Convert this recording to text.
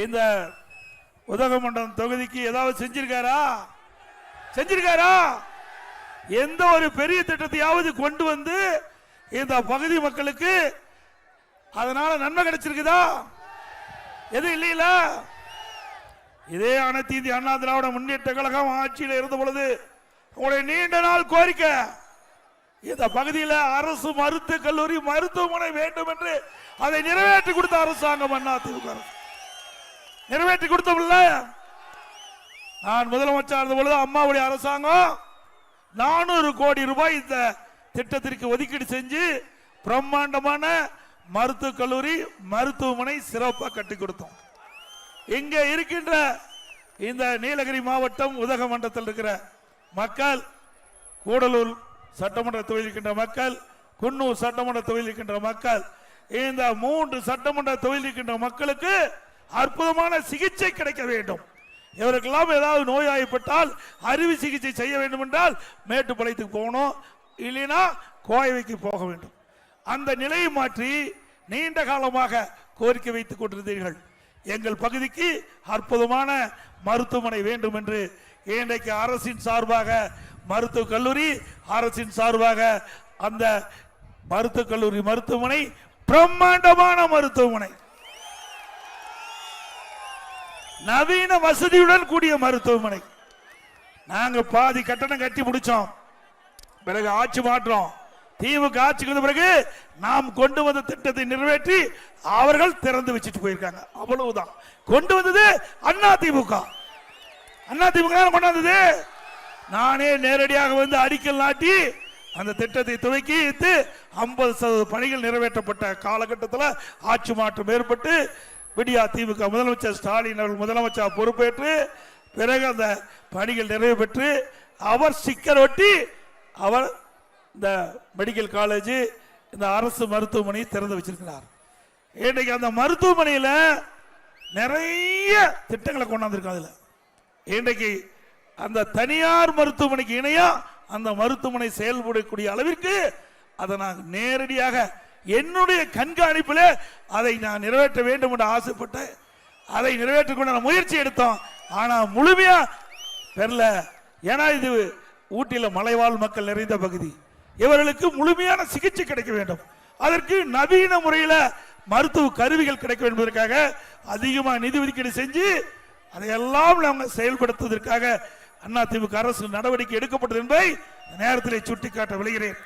இந்த உதகமண்டலம் தொகுதிக்கு ஏதாவது செஞ்சிருக்காரா? எந்த ஒரு பெரிய திட்டத்தையாவது கொண்டு வந்து இந்த பகுதி மக்களுக்கு அதனால நன்மை கிடைச்சிருக்குதா? எது இல்லையில. இதே அனைத்து இந்திய அண்ணா திராவிட முன்னேற்ற கழகம் ஆட்சியில் இருந்த பொழுது உங்களுடைய நீண்ட நாள் கோரிக்கை இந்த பகுதியில் அரசு மருத்துவக் கல்லூரி மருத்துவமனை வேண்டும் என்று அதை நிறைவேற்றி கொடுத்த அரசாங்கம் அண்ணா திமுக நிறைவேற்றி கொடுத்தோம்ல. நான் முதலமைச்சர் இருந்த பொழுது அம்மாவுடைய அரசாங்கம் 400 கோடி ரூபாய் இந்த திட்டத்திற்கு ஒதுக்கீடு செஞ்சு பிரம்மாண்டமான மருத்துவக் கல்லூரி மருத்துவமனை சிறப்பாக கட்டி கொடுத்தோம். இங்க இருக்கின்ற இந்த நீலகிரி மாவட்டம் உதகமண்டலத்தில் இருக்கிற மக்கள், கூடலூர் சட்டமன்ற தொகுதியில் இருக்கின்ற மக்கள், குன்னூர் சட்டமன்ற தொகுதியில் இருக்கின்ற மக்கள், இந்த 3 சட்டமன்ற தொகுதியில் இருக்கின்ற மக்களுக்கு அற்புதமான சிகிச்சை கிடைக்க வேண்டும். இவருக்கெல்லாம் ஏதாவது நோயாய்ப்பட்டால் அறுவை சிகிச்சை செய்ய வேண்டும் என்றால் மேட்டுப்பாளையத்துக்கு போகணும், இல்லைன்னா கோயவைக்கு போக வேண்டும். அந்த நிலையை மாற்றி நீண்ட காலமாக கோரிக்கை வைத்துக் கொண்டிருந்தீர்கள். எங்கள் பகுதிக்கு அற்புதமான மருத்துவமனை வேண்டும் என்று இன்றைக்கு அரசின் சார்பாக மருத்துவக் கல்லூரி, அரசின் சார்பாக அந்த மருத்துவக் கல்லூரி மருத்துவமனை பிரம்மாண்டமான மருத்துவமனை, நவீன வசதியுடன் கூடிய மருத்துவமனை. நாங்க பாதி கட்டணம் கட்டி முடிச்சோம். பிறகு ஆட்சி மாற்றம், திமுக ஆட்சிக்கு வந்த பிறகு நாம் கொண்டு வந்த திட்டத்தை நிறைவேற்றி அவர்கள் திறந்து வச்சுட்டு போயிருக்காங்க. அவ்வளவுதான். கொண்டு வந்தது அண்ணா திமுக கொண்டாந்தது. நானே நேரடியாக வந்து அடிக்கல் நாட்டி அந்த திட்டத்தை துவக்கி 50% பணிகள் நிறைவேற்றப்பட்ட காலகட்டத்தில் ஆட்சி மாற்றம் ஏற்பட்டு விடியா திமுக முதலமைச்சர் ஸ்டாலின் அவர்கள் முதலமைச்சர் பொறுப்பேற்று பிறகு அந்த பணிகள் நிறைவு பெற்று அவர் ஸ்டிக்கர் ஒட்டி அவர் இந்த மெடிக்கல் காலேஜ், இந்த அரசு மருத்துவமனை திறந்து வச்சிருக்கிறார். இன்றைக்கு அந்த மருத்துவமனையில் நிறைய திட்டங்களை கொண்டாந்துருக்காங்க. அதுல இன்றைக்கு அந்த தனியார் மருத்துவமனைக்கு இணையா அந்த மருத்துவமனை செயல்படக்கூடிய அளவிற்கு அதை நான் நேரடியாக என்னுடைய கண்காணிப்பில் அதை நான் நிறைவேற்ற வேண்டும் என்று ஆசைப்பட்டேன். அதை நிறைவேற்றக்கூடிய முயற்சி எடுத்தோம். ஆனா முழுமையா பெறல. ஏன்னா இது ஊட்டியில் மலைவாழ் மக்கள் நிறைந்த பகுதி. இவர்களுக்கு முழுமையான சிகிச்சை கிடைக்க வேண்டும். அதற்கு நவீன முறையில் மருத்துவ கருவிகள் கிடைக்க வேண்டும் என்பதற்காக அதிகமாக நிதி ஒதுக்கீடு செஞ்சு அதையெல்லாம் நாங்கள் செயல்படுத்துவதற்காக அதிமுக அரசு நடவடிக்கை எடுக்கப்பட்டது என்பதை நேரத்தில் சுட்டிக்காட்ட விளைகிறேன்.